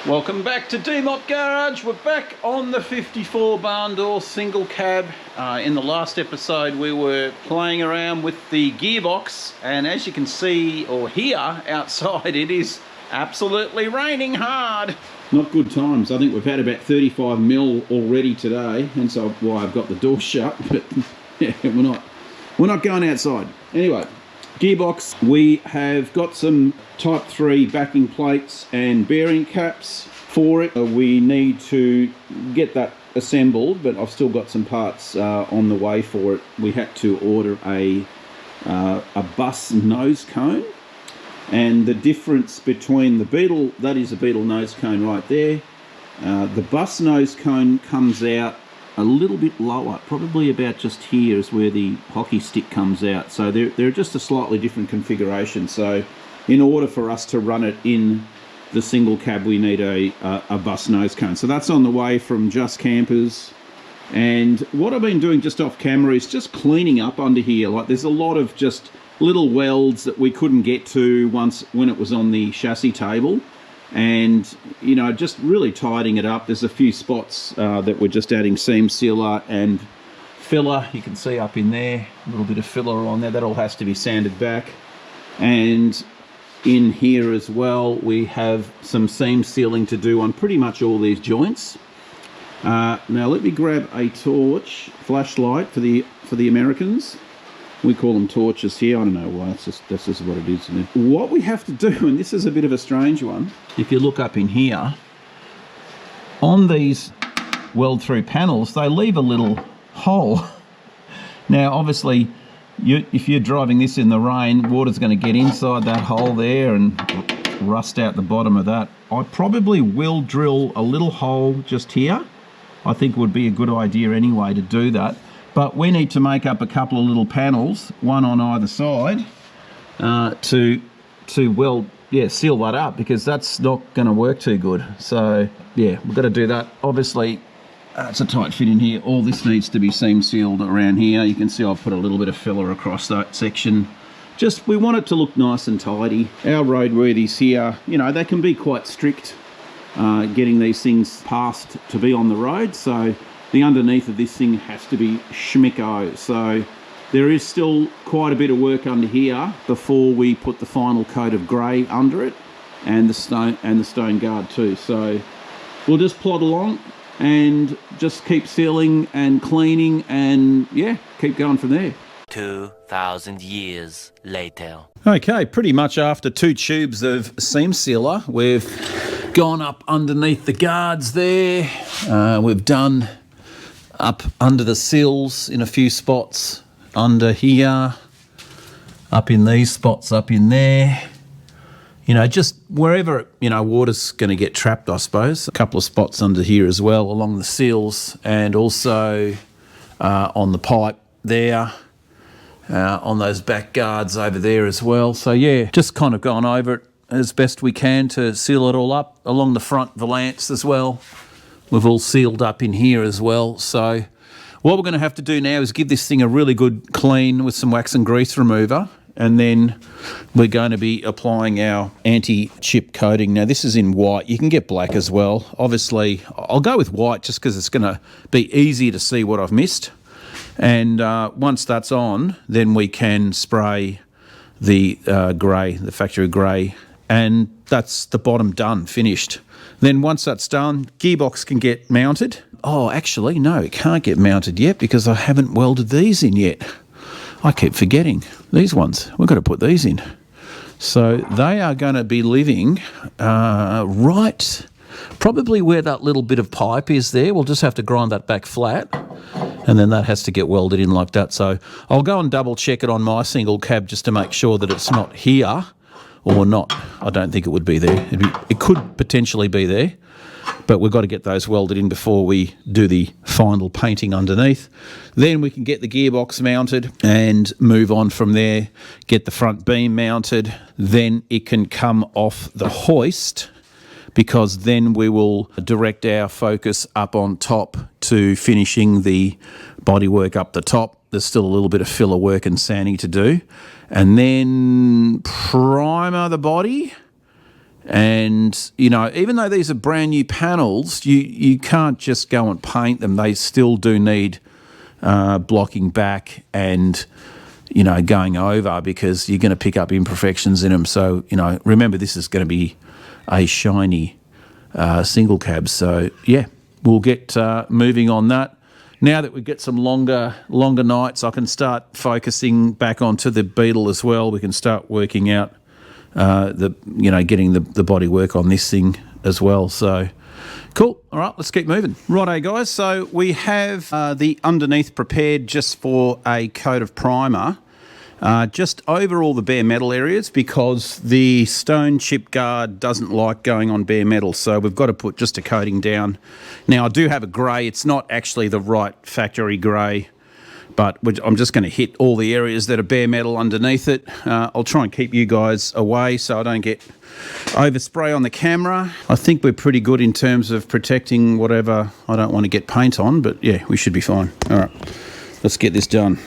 Welcome back to D-Mop Garage. We're back on the 54 barn door single cab. In the last episode we were playing around with the gearbox, and as you can see or hear outside, it is absolutely raining hard. Not good times. I think we've had about 35 mil already today, and so why I've got the door shut, but yeah, we're not going outside. Anyway, gearbox, we have got some type 3 backing plates and bearing caps for it. We need to get that assembled, but I've still got some parts on the way for it. We had to order a bus nose cone, and the difference between the Beetle, that is a Beetle nose cone right there, the bus nose cone comes out a little bit lower, probably about just here is where the hockey stick comes out. So they're just a slightly different configuration. So in order for us to run it in the single cab, we need a bus nose cone. So that's on the way from Just Campers. And what I've been doing just off camera is just cleaning up under here. Like, there's a lot of just little welds that we couldn't get to when it was on the chassis table. And, you know, just really tidying it up. There's a few spots that we're just adding seam sealer and filler. You can see up in there, a little bit of filler on there. That all has to be sanded back. And in here as well, we have some seam sealing to do on pretty much all these joints. Now let me grab a torch, flashlight for the Americans. We call them torches here. I don't know why. That's just what it is. What we have to do, and this is a bit of a strange one, if you look up in here, on these weld-through panels, they leave a little hole. Now, obviously, if you're driving this in the rain, water's going to get inside that hole there and rust out the bottom of that. I probably will drill a little hole just here. I think it would be a good idea anyway to do that. But we need to make up a couple of little panels, one on either side, to seal that up, because that's not going to work too good. So yeah, we've got to do that. Obviously, it's a tight fit in here. All this needs to be seam sealed around here. You can see I've put a little bit of filler across that section. Just, we want it to look nice and tidy. Our roadworthies here, you know, they can be quite strict getting these things passed to be on the road. So the underneath of this thing has to be schmicko. So there is still quite a bit of work under here before we put the final coat of grey under it, and the stone guard too. So we'll just plod along and just keep sealing and cleaning, and yeah, keep going from there. 2,000 years later. Okay, pretty much after 2 tubes of seam sealer, we've gone up underneath the guards there. We've done up under the sills in a few spots, under here, up in these spots, up in there. You know, just wherever, you know, water's going to get trapped, I suppose. A couple of spots under here as well, along the seals, and also on the pipe there, on those back guards over there as well. So yeah, just kind of gone over it as best we can to seal it all up. Along the front valance as well, we've all sealed up in here as well. So what we're going to have to do now is give this thing a really good clean with some wax and grease remover, and then we're going to be applying our anti-chip coating. Now this is in white. You can get black as well. Obviously, I'll go with white just because it's going to be easier to see what I've missed. And once that's on, then we can spray the grey, the factory grey, and that's the bottom done, finished. Then once that's done, gearbox can get mounted. Oh, actually, no, it can't get mounted yet because I haven't welded these in yet. I keep forgetting these ones. We've got to put these in. So they are going to be living right, probably where that little bit of pipe is there. We'll just have to grind that back flat, and then that has to get welded in like that. So I'll go and double check it on my single cab just to make sure that it's not here or not. I don't think it would be there. It could potentially be there, but we've got to get those welded in before we do the final painting underneath. Then we can get the gearbox mounted and move on from there, get the front beam mounted. Then it can come off the hoist, because then we will direct our focus up on top to finishing the bodywork up the top. There's still a little bit of filler work and sanding to do. And then primer the body And, you know, even though these are brand new panels, you can't just go and paint them. They still do need blocking back and, you know, going over, because you're going to pick up imperfections in them. So, you know, remember, this is going to be a shiny single cab. So, yeah, we'll get moving on that. Now that we get some longer nights, I can start focusing back onto the Beetle as well. We can start working out getting the body work on this thing as well. So cool. All right, let's keep moving. Righto, guys. So we have the underneath prepared just for a coat of primer, just over all the bare metal areas, because the stone chip guard doesn't like going on bare metal. So we've got to put just a coating down. Now, I do have a grey. It's not actually the right factory grey, but I'm just going to hit all the areas that are bare metal underneath it. I'll try and keep you guys away so I don't get overspray on the camera. I think we're pretty good in terms of protecting whatever I don't want to get paint on, but yeah, we should be fine. All right, let's get this done.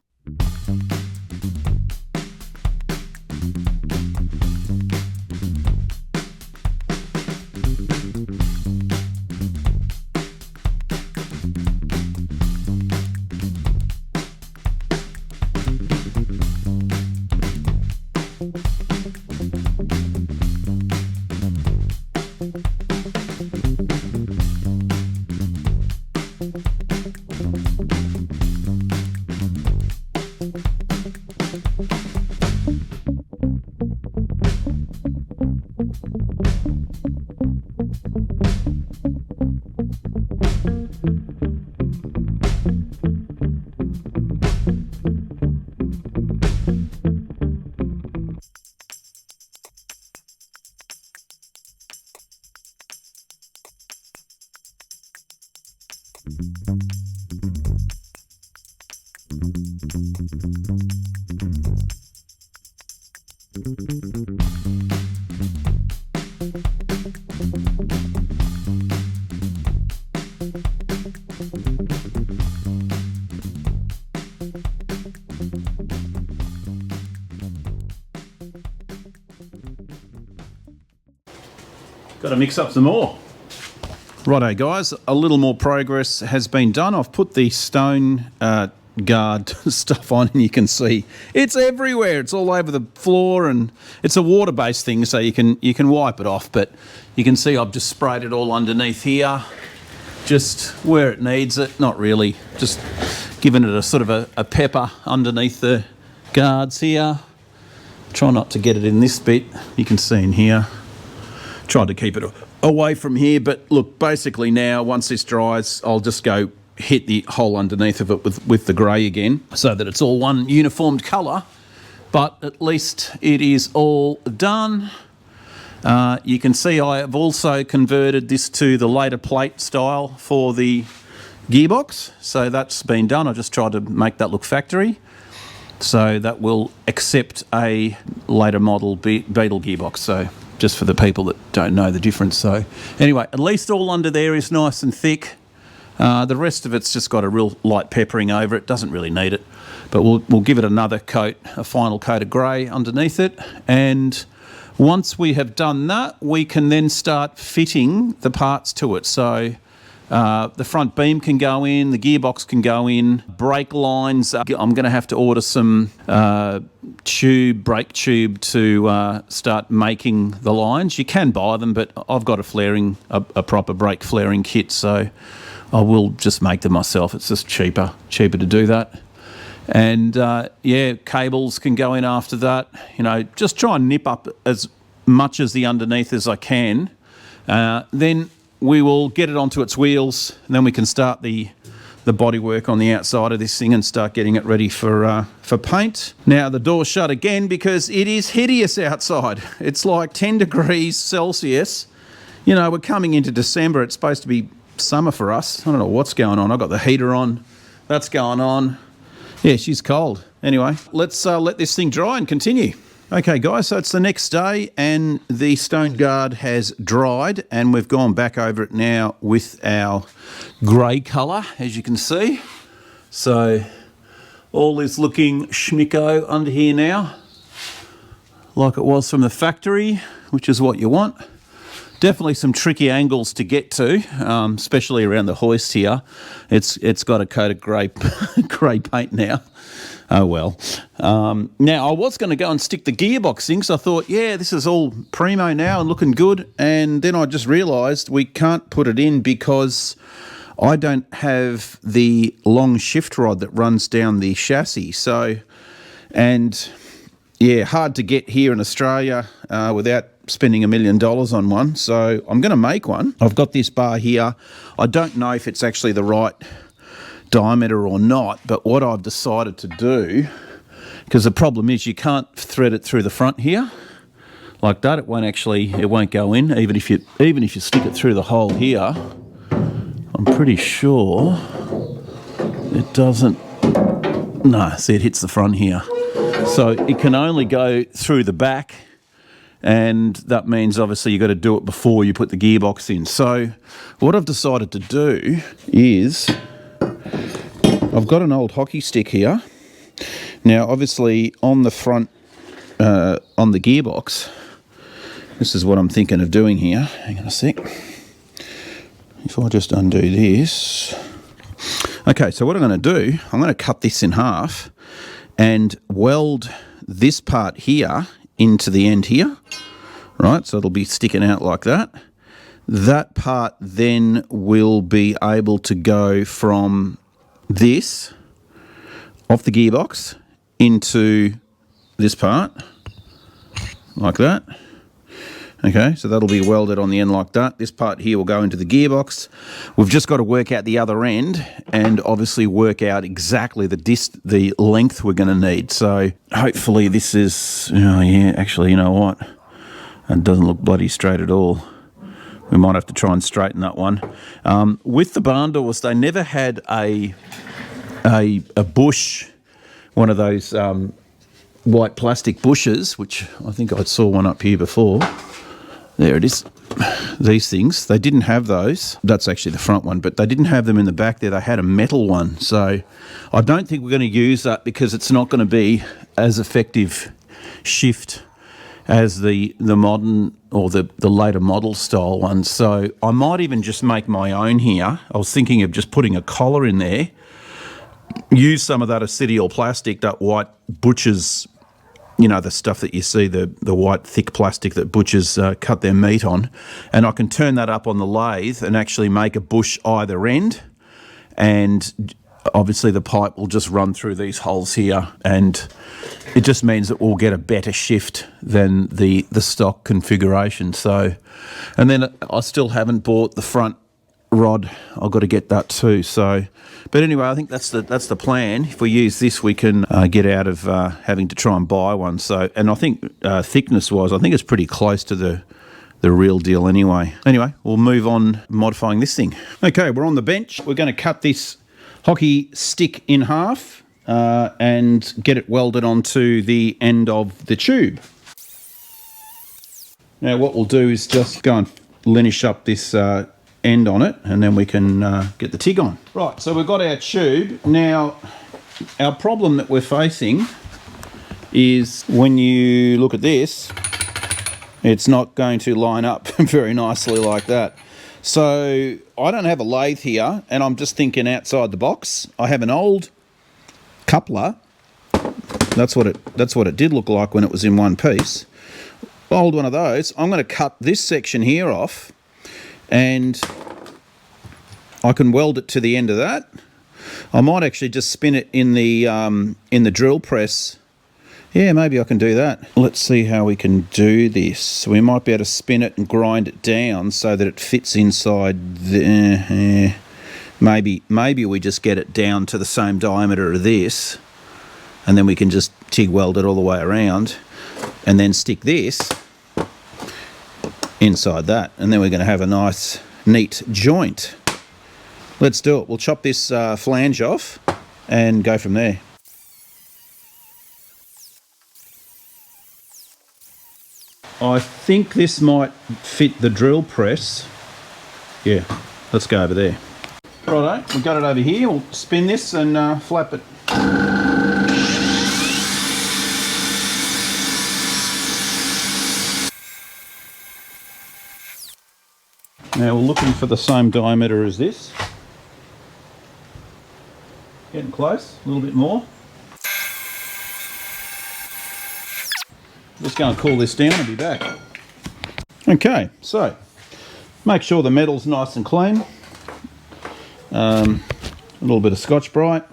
Got to mix up some more. Righto, guys, a little more progress has been done. I've put the stone guard stuff on, and you can see it's everywhere. It's all over the floor, and it's a water-based thing, so you can wipe it off. But you can see I've just sprayed it all underneath here, just where it needs it. Not really, just giving it a sort of a pepper underneath the guards here. Try not to get it in this bit. You can see in here. Tried to keep it away from here, but look, basically now, once this dries, I'll just go hit the hole underneath of it with the grey again, so that it's all one uniformed colour. But at least it is all done. You can see I have also converted this to the later plate style for the gearbox, so that's been done. I just tried to make that look factory, so that will accept a later model Beetle gearbox. So just for the people that don't know the difference. So anyway, at least all under there is nice and thick. The rest of it's just got a real light peppering over it. Doesn't really need it, but we'll give it another coat, a final coat of grey underneath it. And once we have done that, we can then start fitting the parts to it. So the front beam can go in, the gearbox can go in, brake lines. I'm going to have to order some brake tube to start making the lines. You can buy them, but I've got a proper brake flaring kit, so I will just make them myself. It's just cheaper to do that. And yeah, cables can go in after that. You know, just try and nip up as much as the underneath as I can. Then we will get it onto its wheels, and then we can start the body work on the outside of this thing and start getting it ready for paint. Now the door's shut again because it is hideous outside. It's like 10 degrees Celsius. You know, we're coming into December. It's supposed to be summer for us. I don't know what's going on. I've got the heater on. That's going on. Yeah, she's cold. Anyway, let's let this thing dry and continue. Okay, guys, so it's the next day and the stone guard has dried, and we've gone back over it now with our grey colour, as you can see. So all is looking schmicko under here now, like it was from the factory, which is what you want. Definitely some tricky angles to get to, especially around the hoist here. It's got a coat of grey paint now. Oh well. Now I was going to go and stick the gearbox in, so I thought, yeah, this is all primo now and looking good. And then I just realised we can't put it in because I don't have the long shift rod that runs down the chassis. So, and yeah, hard to get here in Australia without spending $1 million on one. So I'm going to make one. I've got this bar here. I don't know if it's actually the right diameter or not, but what I've decided to do, because the problem is you can't thread it through the front here like that. It won't go in even if you stick it through the hole here. I'm pretty sure it doesn't. No, see, it hits the front here, so it can only go through the back, and that means obviously you've got to do it before you put the gearbox in. So what I've decided to do is, I've got an old hockey stick here. Now, obviously, on the front, on the gearbox, this is what I'm thinking of doing here. Hang on a sec. If I just undo this. Okay, so what I'm going to do, I'm going to cut this in half and weld this part here into the end here. Right, so it'll be sticking out like that. That part then will be able to go from this off the gearbox into this part like that. Okay, so that'll be welded on the end like that. This part here will go into the gearbox. We've just got to work out the other end and obviously work out exactly the length we're going to need. So hopefully this is, oh yeah, actually, you know what? It doesn't look bloody straight at all. We might have to try and straighten that one. With the barn doors, they never had a bush, one of those white plastic bushes, which I think I saw one up here before. There it is. These things, they didn't have those. That's actually the front one, but they didn't have them in the back there. They had a metal one. So I don't think we're going to use that because it's not going to be as effective shift as the modern or the later model style ones. So I might even just make my own here. I was thinking of just putting a collar in there, use some of that acetyl plastic, that white butchers, you know, the stuff that you see, the white thick plastic that butchers cut their meat on, and I can turn that up on the lathe and actually make a bush either end, and obviously the pipe will just run through these holes here, and it just means that we'll get a better shift than the stock configuration. So, and then I still haven't bought the front rod. I've got to get that too. So, but anyway, I think that's the plan. If we use this, we can get out of having to try and buy one. So, and I think thickness wise, I think it's pretty close to the real deal anyway. Anyway, we'll move on modifying this thing. Okay, we're on the bench. We're going to cut this hockey stick in half and get it welded onto the end of the tube. Now what we'll do is just go and linish up this end on it, and then we can get the TIG on. Right, so we've got our tube. Now our problem that we're facing is when you look at this, it's not going to line up very nicely like that. So I don't have a lathe here, and I'm just thinking outside the box. I have an old coupler. That's what it did look like when it was in one piece. Old one of those. I'm going to cut this section here off, and I can weld it to the end of that. I might actually just spin it in the drill press. Yeah, maybe I can do that. Let's see how we can do this. We might be able to spin it and grind it down so that it fits inside the... maybe we just get it down to the same diameter of this, and then we can just TIG weld it all the way around, and then stick this inside that, and then we're going to have a nice, neat joint. Let's do it. We'll chop this flange off and go from there. I think this might fit the drill press. Yeah, let's go over there. Righto, we've got it over here. We'll spin this and flap it. Now we're looking for the same diameter as this. Getting close, a little bit more. Just going to cool this down and be back. Okay, so make sure the metal's nice and clean. A little bit of Scotch-Brite.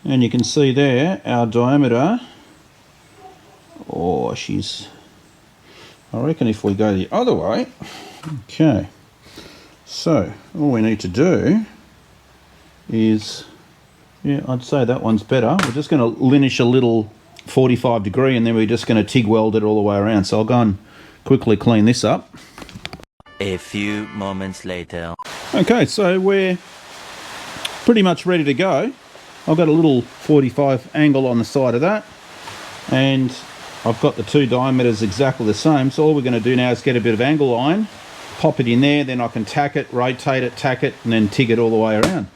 And you can see there our diameter. Oh, I reckon if we go the other way. Okay, so all we need to do is, yeah, I'd say that one's better. We're just going to linish a little 45 degree and then we're just going to TIG weld it all the way around. So I'll go and quickly clean this up. A few moments later. Okay, so we're pretty much ready to go. I've got a little 45 angle on the side of that, and I've got the two diameters exactly the same. So all we're going to do now is get a bit of angle iron, pop it in there, then I can tack it, rotate it, tack it, and then TIG it all the way around.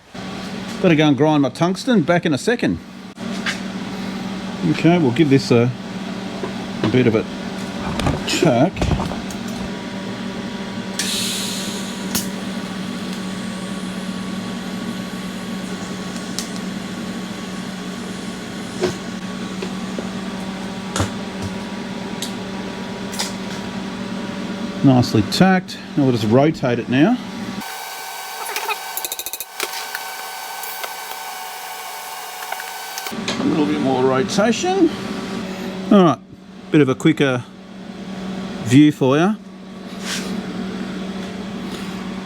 Better go and grind my tungsten. Back in a second. Okay, we'll give this a bit of a tack. Nicely tacked. Now we'll just rotate it now. A little bit more rotation. Alright, bit of a quicker view for you.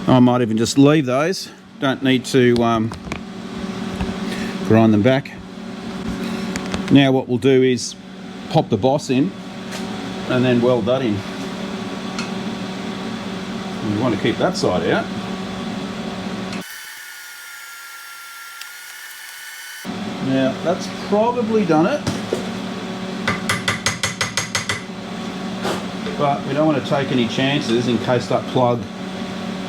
I might even just leave those. Don't need to grind them back. Now what we'll do is pop the boss in and then weld that in. You want to keep that side out. Now that's probably done it, but we don't want to take any chances in case that plug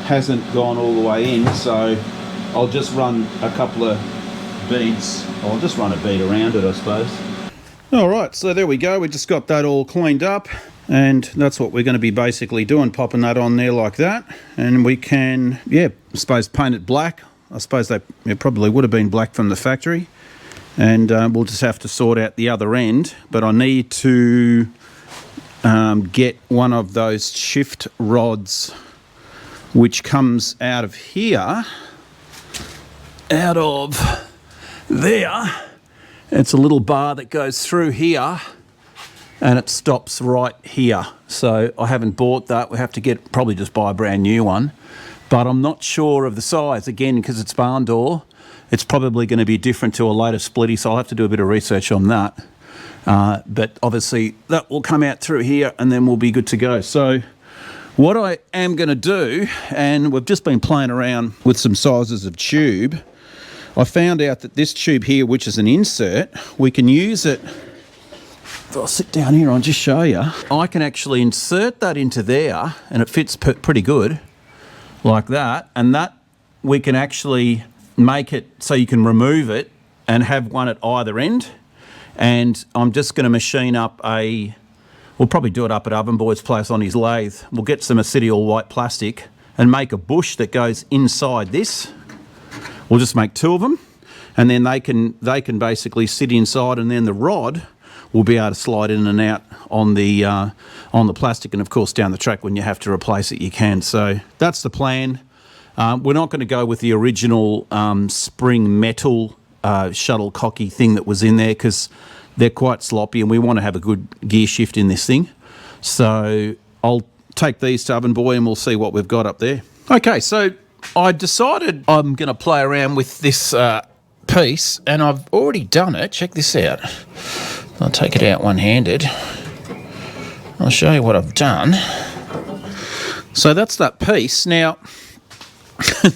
hasn't gone all the way in, so I'll just run a couple of beads. I'll just run a bead around it, I suppose. Alright, so there we go. We just got that all cleaned up. And that's what we're going to be basically doing, popping that on there like that. And we can, yeah, I suppose paint it black. I suppose it probably would have been black from the factory. And we'll just have to sort out the other end. But I need to get one of those shift rods which comes out of here, out of there. It's a little bar that goes through here. And it stops right here. So I haven't bought that. We have to probably just buy a brand new one. But I'm not sure of the size. Again, because it's barn door, it's probably going to be different to a later splitty, so I'll have to do a bit of research on that. But obviously that will come out through here and then we'll be good to go. So what I am going to do, and we've just been playing around with some sizes of tube, I found out that this tube here, which is an insert, we can use it. If I'll sit down here, I'll just show you. I can actually insert that into there and it fits pretty good like that. And that we can actually make it so you can remove it and have one at either end. And I'm just going to machine up we'll probably do it up at Underbody's place on his lathe. We'll get some acetyl white plastic and make a bush that goes inside this. We'll just make two of them. And then they can basically sit inside, and then the rod will be able to slide in and out on the plastic, and of course down the track when you have to replace it you can. So that's the plan. We're not going to go with the original spring metal shuttlecocky thing that was in there because they're quite sloppy and we want to have a good gear shift in this thing. So I'll take these to Underbody and we'll see what we've got up there. Okay, so I decided I'm going to play around with this piece, and I've already done it. Check this out. I'll take it out one-handed. I'll show you what I've done. So that's that piece. Now,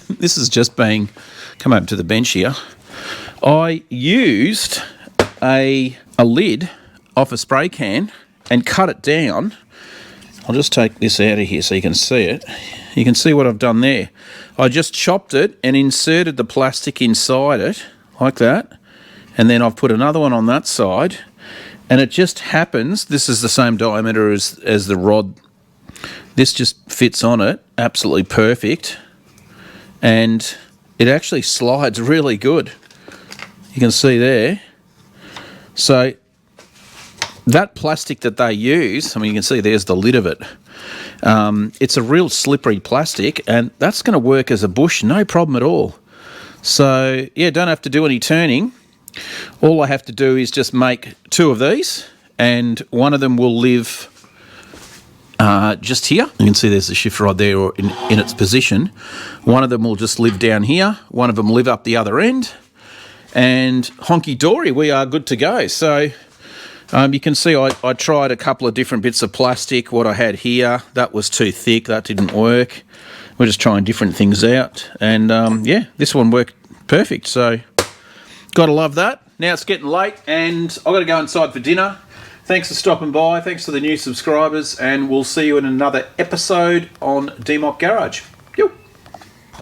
this is just come over to the bench here. I used a lid off a spray can and cut it down. I'll just take this out of here so you can see it. You can see what I've done there. I just chopped it and inserted the plastic inside it like that. and then I've put another one on that side, and it just happens, this is the same diameter as the rod. This just fits on it, absolutely perfect, and it actually slides really good. You can see there. So that plastic that they use, I mean, you can see there's the lid of it. It's a real slippery plastic, and that's going to work as a bush, no problem at all. So yeah, don't have to do any turning. All I have to do is just make 2 of these, and one of them will live just here. You can see there's the shift rod there in its position. One of them will just live down here. One of them live up the other end. And honky-dory, we are good to go. So you can see I tried a couple of different bits of plastic. What I had here, that was too thick. That didn't work. We're just trying different things out. And yeah, this one worked perfect. So gotta love that. Now it's getting late and I've got to go inside for dinner. Thanks for stopping by. Thanks to the new subscribers. And we'll see you in another episode on DMOC Garage. Yo.